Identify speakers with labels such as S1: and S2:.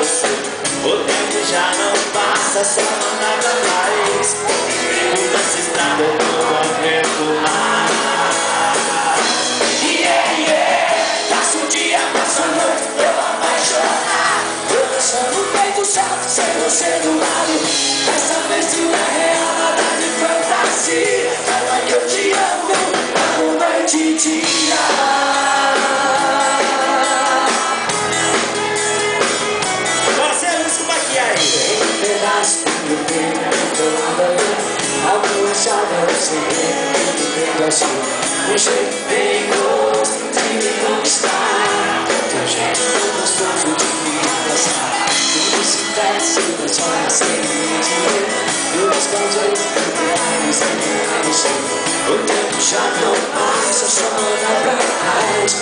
S1: você. O tempo já não passa, só não nada mais. Nessa estrada eu não aguento mais. Yeah, yeah. Passa um dia, passa a noite, eu apaixonado. Eu deixando o peito chato, sem você do lado. Dessa vez se não é real, nada de fantasia. Fala que eu te amo, amo noite e dia. Um jeito bem gosto de me conquistar. Teu jeito gostoso de me abraçar. Tudo se desce, mas olha sem me dizer. Eu escondo o tempo já não passa, só na verdade.